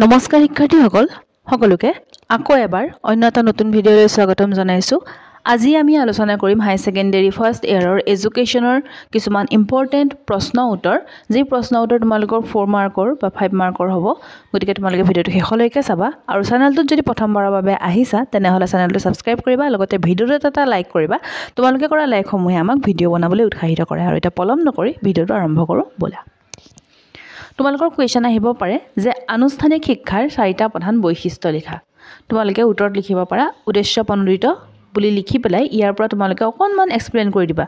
নমস্কাৰ শিক্ষাৰ্থীসকল সকলোকে আকৌ এবাৰ অন্য এটা নতুন ভিডিঅ'লৈ স্বাগতম জনাইছো। আজি আমি আলোচনা কৰিম হাই সেকেন্ডাৰী ফাৰ্ষ্ট ইয়াৰৰ এডুকেশ্যনৰ কিছুমান ইম্পৰ্টেন্ট প্ৰশ্ন উত্তৰ, যি প্ৰশ্ন উত্তৰ তোমালোকৰ 4 মাৰ্কৰ বা 5 মাৰ্কৰ হ'ব। গতিকে তোমালোকে ভিডিঅ'টো শেষলৈকে চাবা আৰু চেনেলটোত যদি প্ৰথমবাৰৰ বাবে আহিছা তেনেহলে চেনেলটো সাবস্ক্ৰাইব কৰিবা, লগতে ভিডিঅ'টো এটা লাইক কৰিবা। তোমালোকে কৰা লাইকসমূহে আমাক ভিডিঅ' বনাবলৈ উৎসাহিত কৰে। আৰু এটা পলম নকৰি ভিডিঅ'টো আৰম্ভ কৰোঁ বলা। তোমালোকৰ কুৱেশ্যন আহিব পাৰে যে আনুষ্ঠানিক শিক্ষাৰ 4টা প্ৰধান বৈশিষ্ট্য লিখা। তোমালোকে উত্তৰত লিখিব পাৰা উদ্দেশ্য প্ৰণোদিত বুলি লিখি পেলাই ইয়াৰ পৰা তোমালোকে অকণমান এক্সপ্লেইন কৰি দিবা।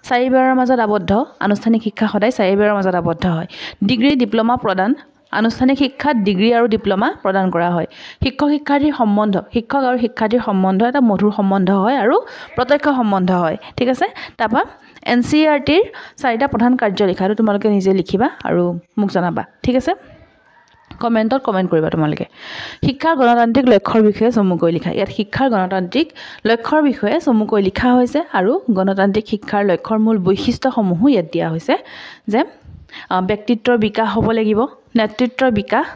4 বেৰৰ মাজত আবদ্ধ, আনুষ্ঠানিক শিক্ষা সদায় 4 বেৰৰ মাজত আবদ্ধ হয়। ডিগ্ৰী ডিপ্ল'মা প্ৰদান, আনুষ্ঠানিক শিক্ষাত ডিগ্ৰী আৰু ডিপ্ল'মা প্ৰদান কৰা হয়। শিক্ষক শিক্ষাৰ্থীৰ সম্বন্ধ, শিক্ষক আৰু শিক্ষাৰ্থীৰ সম্বন্ধ এটা মধুৰ সম্বন্ধ হয় আৰু প্ৰত্যক্ষ সম্বন্ধ হয়। ঠিক আছে, তাৰপৰা NCERTৰ 4টা প্ৰধান কাৰ্য লিখাটো তোমালোকে নিজে লিখিবা আৰু মোক জনাবা। ঠিক আছে, কমেণ্টত কমেণ্ট কৰিবা তোমালোকে। শিক্ষাৰ গণতান্ত্ৰিক লক্ষ্যৰ বিষয়ে চমুকৈ লিখা। ইয়াত শিক্ষাৰ গণতান্ত্ৰিক লক্ষ্যৰ বিষয়ে চমুকৈ লিখা হৈছে আৰু গণতান্ত্ৰিক শিক্ষাৰ লক্ষ্যৰ মূল বৈশিষ্ট্যসমূহো ইয়াত দিয়া হৈছে যে ব্যক্তিত্বৰ বিকাশ হ'ব লাগিব, নেতৃত্বৰ বিকাশ,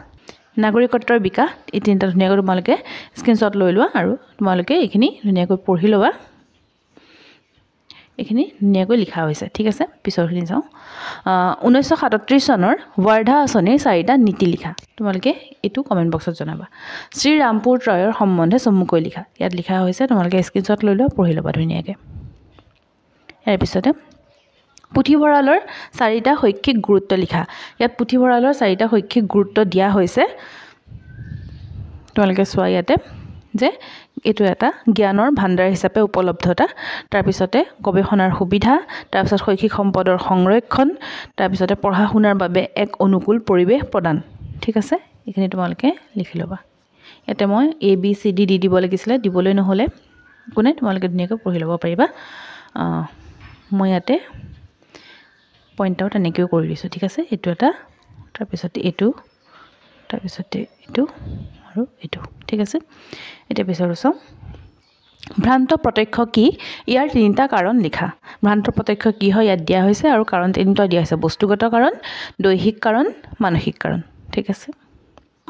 নাগৰিকত্বৰ বিকাশ। এই তিনিটা ধুনীয়াকৈ তোমালোকে স্ক্ৰীনশ্বট লৈ লোৱা আৰু তোমালোকে এইখিনি ধুনীয়াকৈ পঢ়ি ল'বা। এইখিনি ধুনীয়াকৈ লিখা হৈছে। ঠিক আছে, পিছৰখিনি চাওঁ। 1937 চনৰ ৱাৰ্ধা আঁচনিৰ 4টা নীতি লিখা। তোমালোকে এইটো কমেণ্ট বক্সত জনাবা। শ্ৰীৰামপুৰ ত্ৰয়ৰ সম্বন্ধে চমুকৈ লিখা। ইয়াত লিখা হৈছে, তোমালোকে স্ক্ৰীনশ্বট লৈ লোৱা, পঢ়ি ল'বা ধুনীয়াকৈ। ইয়াৰ পিছতে পুথিভঁৰালৰ 4টা শৈক্ষিক গুৰুত্ব লিখা। ইয়াত পুথিভঁৰালৰ 4টা শৈক্ষিক গুৰুত্ব দিয়া হৈছে। তোমালোকে চোৱা ইয়াতে যে এইটো এটা জ্ঞানৰ ভাণ্ডাৰ হিচাপে উপলব্ধতা, তাৰপিছতে গৱেষণাৰ সুবিধা, তাৰপিছত শৈক্ষিক সম্পদৰ সংৰক্ষণ, তাৰপিছতে পঢ়া শুনাৰ বাবে এক অনুকূল পৰিৱেশ প্ৰদান। ঠিক আছে, এইখিনি তোমালোকে লিখি ল'বা। ইয়াতে মই ABCD দি দিব লাগিছিলে, দিবলৈ নহ'লে কোনে তোমালোকে ধুনীয়াকৈ পঢ়ি ল'ব পাৰিবা। মই ইয়াতে পইণ্ট আউট এনেকৈও কৰি দিছোঁ। ঠিক আছে, এইটো এটা, তাৰপিছতে এইটো, তাৰপিছতে এইটো আৰু এইটো। ঠিক আছে, এতিয়া পিছৰ চাওঁ। ভ্ৰান্ত প্ৰত্যক্ষ কি? ইয়াৰ 3টা কাৰণ লিখা। ভ্ৰান্ত প্ৰত্যক্ষ কি হয় ইয়াত দিয়া হৈছে আৰু কাৰণ 3টা দিয়া হৈছে। বস্তুগত কাৰণ, দৈহিক কাৰণ, মানসিক কাৰণ। ঠিক আছে,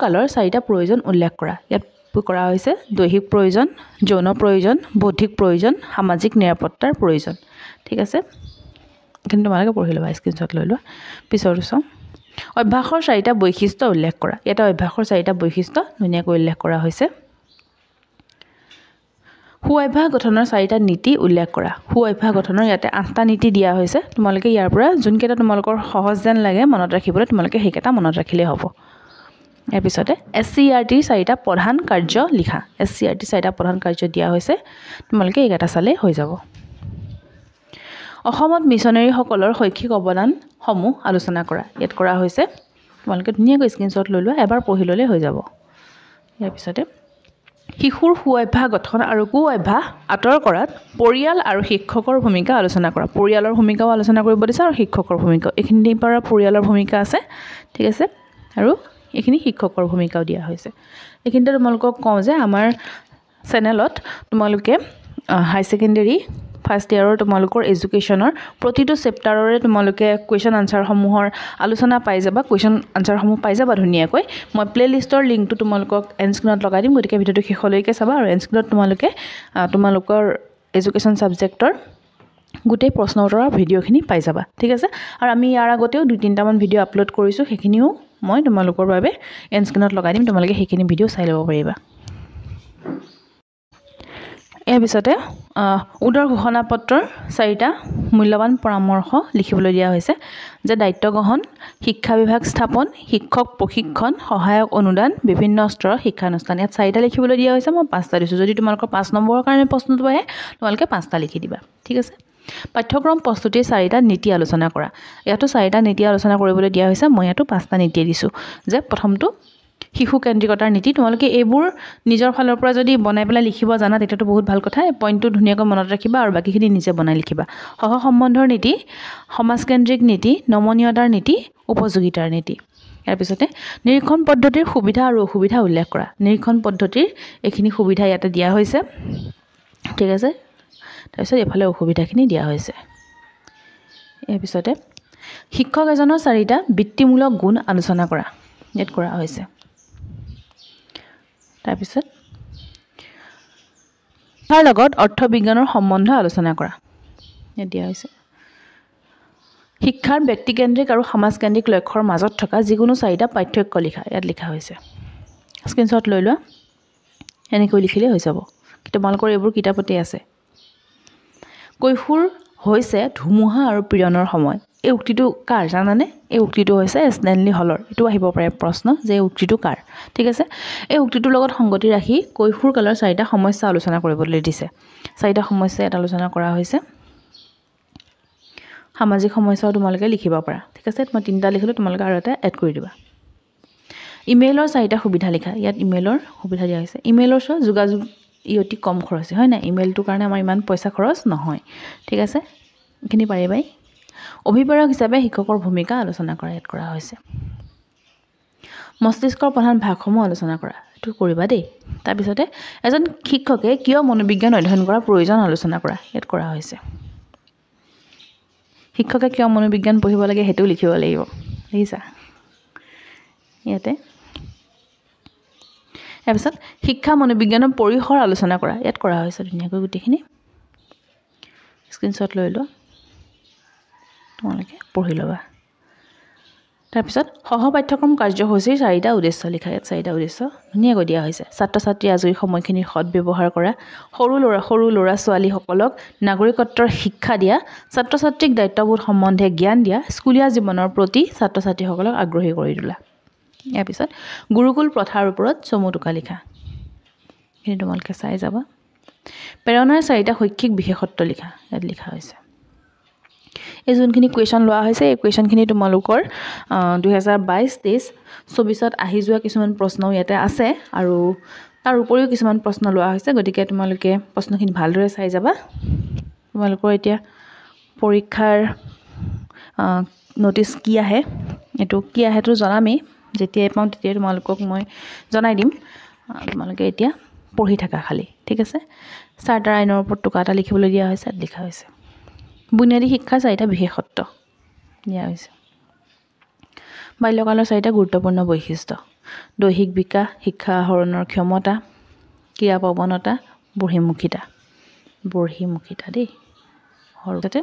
কালৰ 4টা প্ৰয়োজন উল্লেখ কৰা। ইয়াত কৰা হৈছে দৈহিক প্ৰয়োজন, যৌন প্ৰয়োজন, বৌদ্ধিক প্ৰয়োজন, সামাজিক নিৰাপত্তাৰ প্ৰয়োজন। ঠিক আছে, এইখিনি তোমালোকে পঢ়ি ল'বা, স্ক্ৰীনশ্বট লৈ লোৱা। পিছৰটো চাওঁ। অভ্যাসৰ 4টা বৈশিষ্ট্য উল্লেখ কৰা। ইয়াতে অভ্যাসৰ 4টা বৈশিষ্ট্য ধুনীয়াকৈ উল্লেখ কৰা হৈছে। সু অভ্যাস গঠনৰ 4টা নীতি উল্লেখ কৰা। সু অভ্যাস গঠনৰ ইয়াতে 8টা নীতি দিয়া হৈছে। তোমালোকে ইয়াৰ পৰা যোনকেইটা তোমালোকৰ সহজ যেন লাগে মনত ৰাখিবলৈ, তোমালোকে সেইকেইটা মনত ৰাখিলেই হ'ব। ইয়াৰ পিছতে SCERTৰ 4টা প্ৰধান কাৰ্য লিখা। SCERTৰ 4টা প্ৰধান কাৰ্য দিয়া হৈছে, তোমালোকে এইকেইটা চালেই হৈ যাব। অসমত মিছনেৰীসকলৰ শৈক্ষিক অৱদানসমূহ আলোচনা কৰা। ইয়াত কৰা হৈছে, তোমালোকে ধুনীয়াকৈ স্ক্ৰীনশ্বট লৈ লোৱা, এবাৰ পঢ়ি ল'লেই হৈ যাব। ইয়াৰ পিছতে শিশুৰ সু অভ্যাস গঠন আৰু কু অভ্যাস আঁতৰ কৰাত পৰিয়াল আৰু শিক্ষকৰ ভূমিকা আলোচনা কৰা। পৰিয়ালৰ ভূমিকাও আলোচনা কৰিব দিছে আৰু শিক্ষকৰ ভূমিকাও। এইখিনিৰ পৰা পৰিয়ালৰ ভূমিকা আছে। ঠিক আছে, আৰু এইখিনি শিক্ষকৰ ভূমিকাও দিয়া হৈছে। এইখিনিতে তোমালোকক কওঁ যে আমাৰ চেনেলত তোমালোকে হাই ছেকেণ্ডেৰী ফাৰ্ষ্ট ইয়াৰৰ তোমালোকৰ এডুকেশ্যনৰ প্ৰতিটো চেপ্টাৰৰে তোমালোকে কুৱেশ্যন আনচাৰসমূহৰ আলোচনা পাই যাবা, কুৱেশ্যন আনচাৰসমূহ পাই যাবা ধুনীয়াকৈ। মই প্লে'লিষ্টৰ লিংকটো তোমালোকক এণ্ড স্ক্ৰীনত লগাই দিম, গতিকে ভিডিঅ'টো শেষলৈকে চাবা আৰু এণ্ড স্ক্ৰীনত তোমালোকে তোমালোকৰ এডুকেশ্যন ছাবজেক্টৰ গোটেই প্ৰশ্ন উত্তৰৰ ভিডিঅ'খিনি পাই যাবা। ঠিক আছে, আৰু আমি ইয়াৰ আগতেও 2-3টামান ভিডিঅ' আপলোড কৰিছোঁ, সেইখিনিও মই তোমালোকৰ বাবে এণ্ড স্ক্ৰীনত লগাই দিম, তোমালোকে সেইখিনি ভিডিঅ' চাই ল'ব পাৰিবা। ইয়াৰ পিছতে উত্তৰ ঘোষণা পত্ৰৰ 4টা মূল্যৱান পৰামৰ্শ লিখিবলৈ দিয়া হৈছে যে দায়িত্ব গ্ৰহণ, শিক্ষা বিভাগ স্থাপন, শিক্ষক প্ৰশিক্ষণ, সহায়ক অনুদান, বিভিন্ন স্তৰৰ শিক্ষানুষ্ঠান। ইয়াত 4টা লিখিবলৈ দিয়া হৈছে, মই 5টা দিছোঁ। যদি তোমালোকৰ 5 নম্বৰৰ কাৰণে প্ৰশ্নটো আহে তোমালোকে 5টা লিখি দিবা। ঠিক আছে, পাঠ্যক্ৰম প্ৰস্তুতিৰ 4টা নীতি আলোচনা কৰা। ইয়াতো 4টা নীতি আলোচনা কৰিবলৈ দিয়া হৈছে, মই ইয়াতো 5টা নীতি দিছোঁ। যে প্ৰথমটো শিশু কেন্দ্ৰিকতাৰ নীতি। তোমালোকে এইবোৰ নিজৰ ফালৰ পৰা যদি বনাই পেলাই লিখিব জানা তেতিয়াতো বহুত ভাল কথা। এই পইণ্টটো ধুনীয়াকৈ মনত ৰাখিবা আৰু বাকীখিনি নিজে বনাই লিখিবা। সহ সম্বন্ধৰ নীতি, সমাজকেন্দ্ৰিক নীতি, নমনীয়তাৰ নীতি, উপযোগিতাৰ নীতি। ইয়াৰ পিছতে নিৰীক্ষণ পদ্ধতিৰ সুবিধা আৰু অসুবিধা উল্লেখ কৰা। নিৰীক্ষণ পদ্ধতিৰ এইখিনি সুবিধা ইয়াতে দিয়া হৈছে। ঠিক আছে, তাৰপিছত এইফালে অসুবিধাখিনি দিয়া হৈছে। ইয়াৰ পিছতে শিক্ষক এজনৰ 4টা বৃত্তিমূলক গুণ আলোচনা কৰা। ইয়াত কৰা হৈছে। তাৰপিছত তাৰ লগত অৰ্থবিজ্ঞানৰ সম্বন্ধ আলোচনা কৰা দিয়া হৈছে শিক্ষাৰ ব্যক্তিকেন্দ্ৰিক আৰু সমাজকেন্দ্ৰিক লক্ষ্যৰ মাজত থকা যিকোনো চাৰিটা পাৰ্থক্য লিখা ইয়াত লিখা হৈছে স্ক্ৰীনশ্বট লৈ লোৱা এনেকৈ লিখিলে হৈ যাব তোমালোকৰ এইবোৰ কিতাপতে আছে কৈশোৰ হৈছে ধুমুহা আৰু পীড়নৰ সময় এই উক্তিটো কাৰ জানানে এই উক্তিটো হৈছে স্নেনলি হলৰ এটো আহিব পাৰে প্ৰশ্ন যে উক্তিটো কাৰ ঠিক আছে এই উক্তিটোৰ লগত সংগতি ৰাখি কৈশোৰ কালৰ চাৰিটা সমস্যা আলোচনা কৰিবলৈ দিছে চাৰিটা সমস্যা এটা আলোচনা কৰা হৈছে সামাজিক সমস্যাও তোমালোকে লিখিব পাৰা ঠিক আছে মই তিনটা লিখিলো তোমালোকে আৰু এটা এড কৰি দিবা ইমেইলৰ চাৰিটা সুবিধা লিখা ইয়াত ইমেইলৰ সুবিধা দিয়া হৈছে ইমেইলৰ যোগাযোগ ই অতি কম খৰচী হয় না ইমেইলটোৰ কাৰণে আমাৰ ইমান পইচা খৰচ নহয় ঠিক আছে এখিনি পাৰিবাই অভিভাৱক হিচাপে শিক্ষকৰ ভূমিকা আলোচনা কৰা ইয়াত কৰা হৈছে মস্তিষ্কৰ প্ৰধান ভাগসমূহ আলোচনা কৰা এটো কৰিবা দেই তাৰ পিছতে এজন শিক্ষকে কিয় মনোবিজ্ঞান অধ্যয়ন কৰাৰ প্ৰয়োজন আলোচনা কৰা ইয়াত কৰা হৈছে শিক্ষকে কিয় মনোবিজ্ঞান পঢ়িব লাগে হেতু লিখিব লাগিব দেখিছা ইয়াতে তাৰপিছত শিক্ষা মনোবিজ্ঞানৰ পৰিসৰ আলোচনা কৰা ইয়াত কৰা হৈছে ধুনীয়াকৈ গুটিখিনি স্ক্ৰীনশ্বট লৈ লোৱা তোমালোকে পঢ়ি ল'বা তাৰপিছত সহপাঠ্যক্ৰম কাৰ্যসূচীৰ চাৰিটা উদ্দেশ্য লিখা ইয়াত চাৰিটা উদ্দেশ্য ধুনীয়াকৈ দিয়া হৈছে ছাত্ৰ ছাত্ৰীৰ আজৰি সময়খিনিৰ সৎ ব্যৱহাৰ কৰা সৰু ল'ৰা ছোৱালীসকলক নাগৰিকত্বৰ শিক্ষা দিয়া ছাত্ৰ ছাত্ৰীক দায়িত্ববোধ সম্বন্ধে জ্ঞান দিয়া স্কুলীয়া জীৱনৰ প্ৰতি ছাত্ৰ ছাত্ৰীসকলক আগ্ৰহী কৰি তোলা ইয়াৰ পিছত গুৰুকুল প্ৰথাৰ ওপৰত চমু টোকা লিখা এখিনি তোমালোকে চাই যাবা প্ৰেৰণাৰ চাৰিটা শৈক্ষিক বিশেষত্ব লিখা ইয়াত লিখা হৈছে এই যোনখিনি কুৱেশ্যন লোৱা হৈছে এই কুৱেশ্যনখিনি তোমালোকৰ 2022-23 24ত আহি যোৱা কিছুমান প্ৰশ্ন ইয়াতে আছে আৰু তাৰ উপৰিও কিছুমান প্ৰশ্ন লোৱা হৈছে গতিকে তোমালোকে প্ৰশ্নখিনি ভালদৰে চাই যাবা তোমালোকৰ এতিয়া পৰীক্ষাৰ নোটিছ কি আহে এটো কি আহেটো জনামেই যেতিয়াই পাওঁ তেতিয়াই তোমালোকক মই জনাই দিম তোমালোকে এতিয়া পঢ়ি থাকা খালি ঠিক আছে চাৰ্টাৰ আইনৰ ওপৰত টোকা এটা লিখিবলৈ দিয়া হৈছে লিখা হৈছে বুনিয়াদী শিক্ষাৰ চাৰিটা বিশেষত্ব দিয়া হৈছে বাল্যকালৰ চাৰিটা গুৰুত্বপূৰ্ণ বৈশিষ্ট্য দৈহিক বিকাশ শিক্ষা আহৰণৰ ক্ষমতা ক্ৰিয়া প্ৰৱণতা বহিৰ্মুখিতা দেই সৰুতে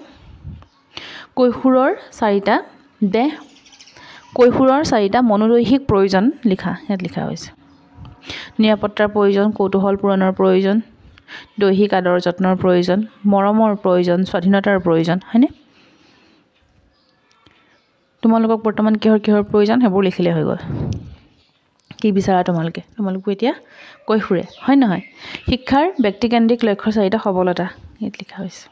কৈশোৰৰ চাৰিটা মনোদৈহিক প্ৰয়োজন লিখা ইয়াত লিখা হৈছে নিৰাপত্তাৰ প্ৰয়োজন কৌতূহল পূৰণৰ প্ৰয়োজন দৈহিক আদৰ যত্নৰ প্ৰয়োজন মৰমৰ প্ৰয়োজন স্বাধীনতাৰ প্ৰয়োজন হয়নে তোমালোকক বৰ্তমান কিহৰ প্ৰয়োজন হেবোৰ লিখিলে হৈ গ'ল কি বিচাৰা তোমালোকে এতিয়া কৈশোৰে হয় নহয় শিক্ষাৰ ব্যক্তিকেন্দ্ৰিক লক্ষ্যৰ চাৰিটা সবলতা ইয়াত লিখা হৈছে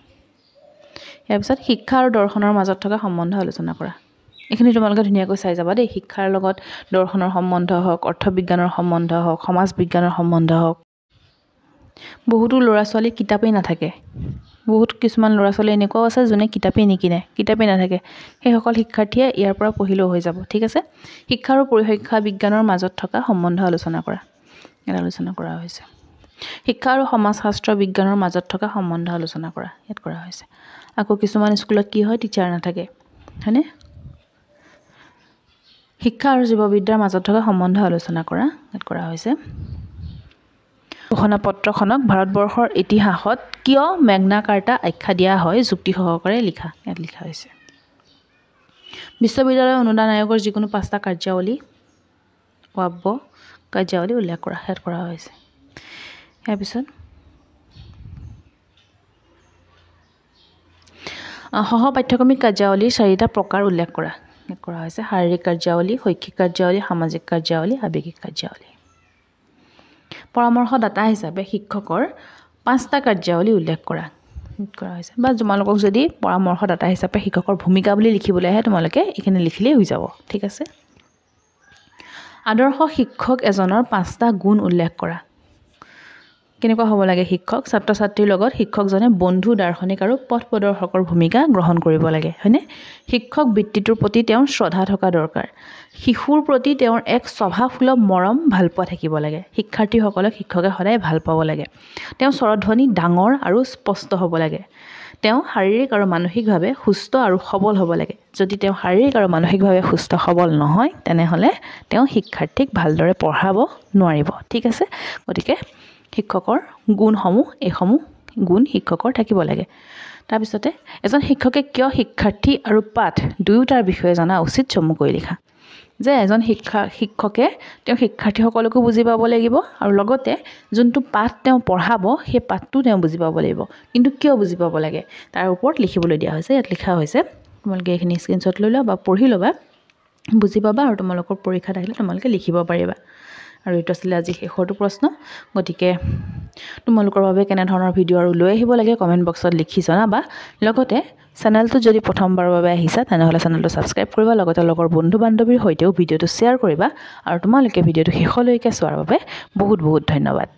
ইয়াৰ পিছত শিক্ষা আৰু দৰ্শনৰ মাজত থকা সম্বন্ধ আলোচনা কৰা এখিনি তোমালোকে ধুনীয়াকৈ চাই যাবা দেই শিক্ষাৰ লগত দৰ্শনৰ সম্বন্ধ হওক অৰ্থবিজ্ঞানৰ সম্বন্ধ হওক সমাজ বিজ্ঞানৰ সম্বন্ধ হওক বহুতো ল'ৰা ছোৱালী কিতাপেই নাথাকে বহুত কিছুমান ল'ৰা ছোৱালী এনেকুৱাও আছে যোনে কিতাপেই নিকিনে কিতাপেই নাথাকে সেইসকল শিক্ষাৰ্থীয়ে ইয়াৰ পৰা পঢ়িলেও হৈ যাব ঠিক আছে শিক্ষা আৰু পৰিসংখ্যা বিজ্ঞানৰ মাজত থকা সম্বন্ধ আলোচনা কৰা ইয়াত আলোচনা কৰা হৈছে শিক্ষা আৰু সমাজশাস্ত্ৰ বিজ্ঞানৰ মাজত থকা সম্বন্ধ আলোচনা কৰা ইয়াত কৰা হৈছে আকৌ কিছুমান স্কুলত কি হয় টিচাৰ নাথাকে হয়নে শিক্ষা আৰু জীৱবিদ্যাৰ মাজত থকা সম্বন্ধ আলোচনা কৰা ইয়াত কৰা হৈছে ঘোষণাপত্ৰখনক ভাৰতবৰ্ষৰ ইতিহাসত কিয় মেগনা কাৰ্টা আখ্যা দিয়া হয় যুক্তি সহকাৰে লিখা ইয়াত লিখা হৈছে বিশ্ববিদ্যালয় অনুদান আয়োগৰ যিকোনো 5টা কাৰ্যাৱলী উল্লেখ কৰা ইয়াত কৰা হৈছে ইয়াৰ পিছত সহপাঠ্যক্ৰমিক কাৰ্যাৱলীৰ 4টা প্ৰকাৰ উল্লেখ কৰা ইয়াত কৰা হৈছে শাৰীৰিক কাৰ্যাৱলী শৈক্ষিক কাৰ্যাৱলী সামাজিক কাৰ্যাৱলী আৱেগিক কাৰ্যাৱলী পৰামৰ্শদাতা হিচাপে শিক্ষকৰ 5টা কাৰ্যাৱলী উল্লেখ কৰা হৈছে বা তোমালোকক যদি পৰামৰ্শদাতা হিচাপে শিক্ষকৰ ভূমিকা বুলি লিখিবলৈ আহে তোমালোকে এখানে লিখিলেই হৈ যাব ঠিক আছে আদৰ্শ শিক্ষক এজনৰ 5টা গুণ উল্লেখ কৰা কেনেকুৱা হ'ব লাগে শিক্ষক ছাত্ৰ ছাত্ৰীৰ লগত শিক্ষকজনে বন্ধু দাৰ্শনিক আৰু পথ প্ৰদৰ্শকৰ ভূমিকা গ্ৰহণ কৰিব লাগে হয়নে শিক্ষক বৃত্তিটোৰ প্ৰতি তেওঁৰ শ্ৰদ্ধা থকা দৰকাৰ শিশুৰ প্ৰতি তেওঁৰ এক স্বভাৱসুলভ মৰম ভালপোৱা থাকিব লাগে শিক্ষাৰ্থীসকলক শিক্ষকে সদায় ভাল পাব লাগে তেওঁ স্বৰধ্বনি ডাঙৰ আৰু স্পষ্ট হ'ব লাগে তেওঁ শাৰীৰিক আৰু মানসিকভাৱে সুস্থ আৰু সবল হ'ব লাগে যদি তেওঁ শাৰীৰিক আৰু মানসিকভাৱে সুস্থ সবল নহয় তেনেহ'লে তেওঁ শিক্ষাৰ্থীক ভালদৰে পঢ়াব নোৱাৰিব ঠিক আছে গতিকে শিক্ষকৰ গুণসমূহ এইসমূহ গুণ শিক্ষকৰ থাকিব লাগে তাৰপিছতে এজন শিক্ষকে কিয় শিক্ষাৰ্থী আৰু পাঠ দুয়োটাৰ বিষয়ে জনা উচিত চমুকৈ লিখা যে এজন শিক্ষকে তেওঁ শিক্ষাৰ্থীসকলকো বুজি পাব লাগিব আৰু লগতে যোনটো পাঠ তেওঁ পঢ়াব সেই পাঠটো তেওঁ বুজি পাব লাগিব কিন্তু কিয় বুজি পাব লাগে তাৰ ওপৰত লিখিবলৈ দিয়া হৈছে ইয়াত লিখা হৈছে তোমালোকে এইখিনি স্ক্ৰীনশ্বট লৈ লোৱা বা পঢ়ি ল'বা বুজি পাবা আৰু তোমালোকৰ পৰীক্ষাত আহিলে তোমালোকে লিখিব পাৰিবা আৰু এইটো আছিলে আজি শেষৰটো প্ৰশ্ন গতিকে তোমালোকৰ বাবে কেনে ধৰণৰ ভিডিঅ' আৰু লৈ আহিব লাগে কমেণ্ট বক্সত লিখি জনাবা লগতে চেনেলটো যদি প্ৰথমবাৰৰ বাবে আহিছা তেনেহ'লে চেনেলটো ছাবস্ক্ৰাইব কৰিবা লগতে লগৰ বন্ধু বান্ধৱীৰ সৈতেও ভিডিঅ'টো শ্বেয়াৰ কৰিবা আৰু তোমালোকে ভিডিঅ'টো শেষলৈকে চোৱাৰ বাবে বহুত বহুত ধন্যবাদ